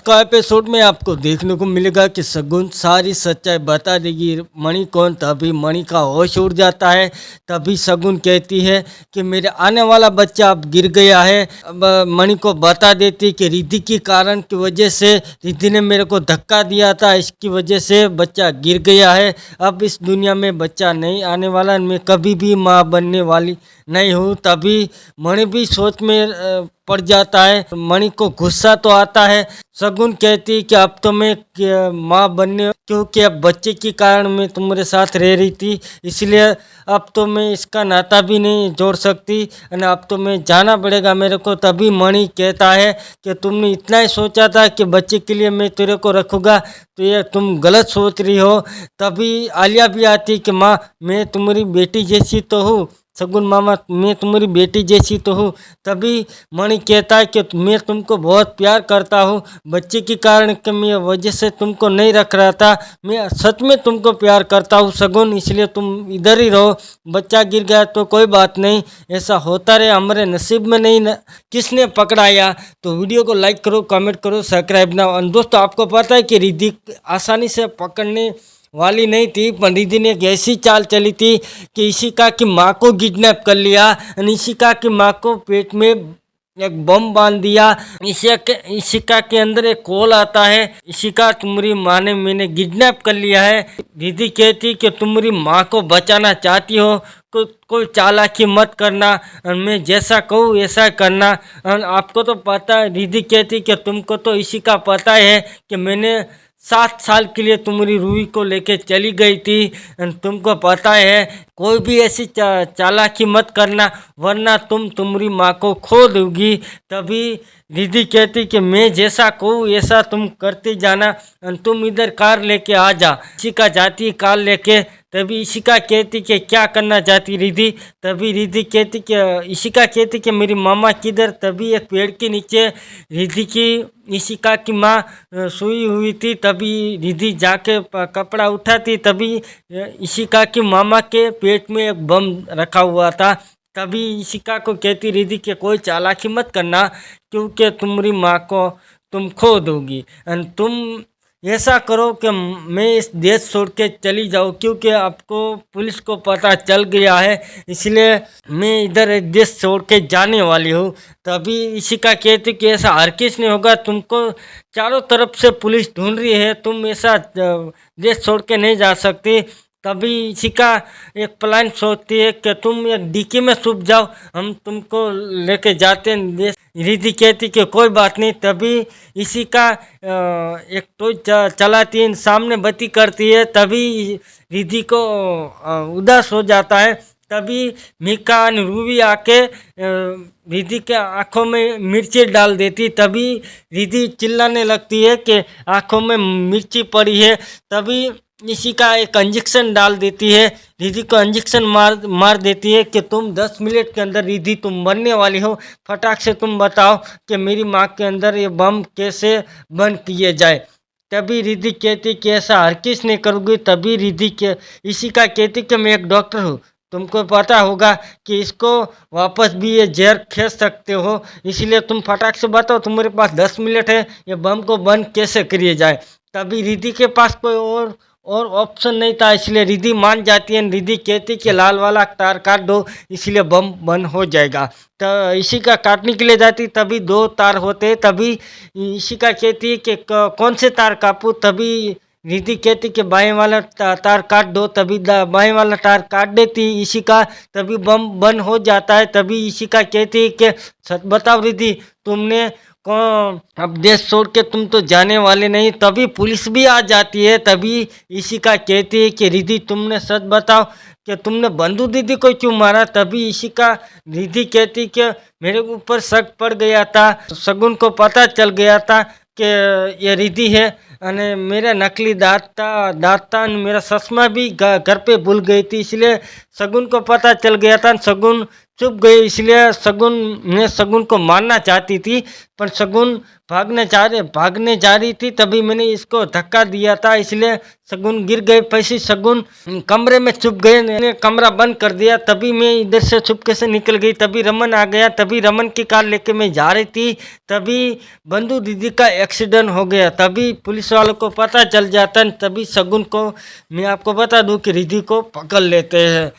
का एपिसोड में आपको देखने को मिलेगा कि शगुन सारी सच्चाई बता देगी। मणि कौन, तभी मणि का होश उड़ जाता है। तभी शगुन कहती है कि मेरे आने वाला बच्चा अब गिर गया है। अब मणि को बता देती कि रिद्धि के कारण की वजह से, रिद्धि ने मेरे को धक्का दिया था, इसकी वजह से बच्चा गिर गया है। अब इस दुनिया में बच्चा नहीं आने वाला, मैं कभी भी माँ बनने वाली नहीं हूँ। तभी मणि भी सोच में पड़ जाता है। मणि को गुस्सा तो आता है। शगुन कहती है कि अब तो मैं माँ बनने, क्योंकि अब बच्चे के कारण मैं तुम्हारे साथ रह रही थी, इसलिए अब तो मैं इसका नाता भी नहीं जोड़ सकती और अब तो मैं जाना पड़ेगा मेरे को। तभी मणि कहता है कि तुमने इतना ही सोचा था कि बच्चे के लिए मैं तेरे को रखूँगा, तो ये तुम गलत सोच रही हो। तभी आलिया भी आती कि माँ, मैं तुम्हारी बेटी जैसी तो हूँ। शगुन मामा, मैं तुम्हारी बेटी जैसी तो हूँ। तभी मणि कहता है कि मैं तुमको बहुत प्यार करता हूँ, बच्चे के कारण की मैं वजह से तुमको नहीं रख रहा था, मैं सच में तुमको प्यार करता हूँ शगुन, इसलिए तुम इधर ही रहो। बच्चा गिर गया तो कोई बात नहीं, ऐसा होता रहे, हमारे नसीब में नहीं किसने पकड़ाया। तो वीडियो को लाइक करो, कमेंट करो, सब्सक्राइब ना। और दोस्तों, आपको पता है कि रिद्धि आसानी से पकड़ने वाली नहीं थी, पर रिद्धि ने एक ऐसी चाल चली थी कि इशिका की माँ को किडनैप कर लिया और इशिका की माँ को पेट में एक बम बांध दिया। इशिका के अंदर एक कॉल आता है, इशिका तुम्हारी माँ ने मैंने किडनैप कर लिया है। रिद्धि कहती कि तुम्हारी माँ को बचाना चाहती हो, कोई चालाकी मत करना और मैं जैसा कहूँ ऐसा करना। और आपको तो पता है, रिद्धि कहती कि तुमको तो इशिका पता है कि मैंने 7 साल के लिए तुम्हारी रूही को लेके चली गई थी। तुमको पता है, कोई भी ऐसी चालाकी मत करना, वरना तुम्हारी माँ को खो दोगी। तभी रिद्धि कहती कि मैं जैसा कहूँ ऐसा तुम करते जाना, तुम इधर कार लेके आ जा। इशिका जाती है कार लेके। तभी इशिका कहती कि क्या करना चाहती रिद्धि। तभी रिद्धि कहती कि इशिका कहती कि मेरी मामा किधर। तभी एक पेड़ के नीचे रिद्धि की इशिका की माँ सोई हुई थी। तभी रिद्धि जाके कपड़ा उठाती, तभी इशिका की मामा के पेट में एक बम रखा हुआ था। तभी इशिका को कहती रिद्धि कि कोई चालाकी मत करना, क्योंकि तुम्हारी माँ को तुम खो दोगी। और तुम ऐसा करो कि मैं इस देश छोड़ के चली जाऊँ, क्योंकि आपको पुलिस को पता चल गया है, इसलिए मैं इधर एक देश छोड़ के जाने वाली हूँ। तभी इशिका कहती कि ऐसा हर किस नहीं होगा, तुमको चारों तरफ से पुलिस ढूंढ रही है, तुम ऐसा देश छोड़ के नहीं जा सकती। तभी इशिका एक प्लान सोचती है कि तुम एक डिक्की में छुप जाओ, हम तुमको लेके जाते हैं देश। रिद्धि कहती कि कोई बात नहीं। तभी इशिका एक टॉर्च चलाती है, सामने बत्ती करती है। तभी रिद्धि को उदास हो जाता है। तभी मीका और रूबी आके रिद्धि के आंखों में मिर्ची डाल देती। तभी रिद्धि चिल्लाने लगती है कि आंखों में मिर्ची पड़ी है। तभी इशिका एक इंजेक्शन डाल देती है, रिद्धि को इंजेक्शन मार देती है कि तुम 10 मिनट के अंदर रिद्धि तुम मरने वाली हो, फटाक से तुम बताओ कि मेरी माँ के अंदर ये बम कैसे बंद किए जाए। तभी रिद्धि कहती कि ऐसा हर किस नहीं करूँगी। तभी रिद्धि के इशिका कहती कि मैं एक डॉक्टर हूँ, तुमको पता होगा कि इसको वापस भी ये जहर खेल सकते हो, इसलिए तुम फटाक से बताओ, तुम्हारे पास 10 मिनट है, ये बम को बंद कैसे करिए जाए। तभी रिद्धि के पास कोई और ऑप्शन नहीं था, इसलिए रिद्धि मान जाती है। रिद्धि कहती कि लाल वाला तार काट दो, इसलिए बम बंद हो जाएगा। तो इशिका काटने के लिए जाती, तभी 2 तार होते। तभी इशिका कहती है कि कौन से तार काटूं। तभी रिद्धि कहती कि बाएं वाला तार काट दो। तभी बाएं वाला तार काट देती इशिका, तभी बम बंद हो जाता है। तभी इशिका कहती है कि सच बताओ रिद्धि, तुमने कौन, अब देश छोड़ के तुम तो जाने वाले नहीं। तभी पुलिस भी आ जाती है। तभी इशिका कहती है कि रिद्धि तुमने सच बताओ कि तुमने बंधु दीदी को क्यों मारा। तभी इशिका रिद्धि कहती कि मेरे ऊपर शक पड़ गया था, शगुन को पता चल गया था कि ये रिद्धि है, અને मेरा नकली दांत था, मेरा चश्मा भी घर पे भूल गई थी, इसलिए शगुन को पता चल गया था। शगुन चुप गई, इसलिए शगुन ने शगुन को मारना चाहती थी, पर शगुन भागने जा रही थी, तभी मैंने इसको धक्का दिया था, इसलिए शगुन गिर गई। पैसे शगुन कमरे में छुप गए, मैंने कमरा बंद कर दिया, तभी मैं इधर से चुपके से निकल गई। तभी रमन आ गया, तभी रमन की कार लेके मैं जा रही थी, तभी बंधु दीदी का एक्सीडेंट हो गया। तभी पुलिस वालों को पता चल जाता, तभी शगुन को मैं आपको बता दूं कि रिद्धि को पकड़ लेते हैं।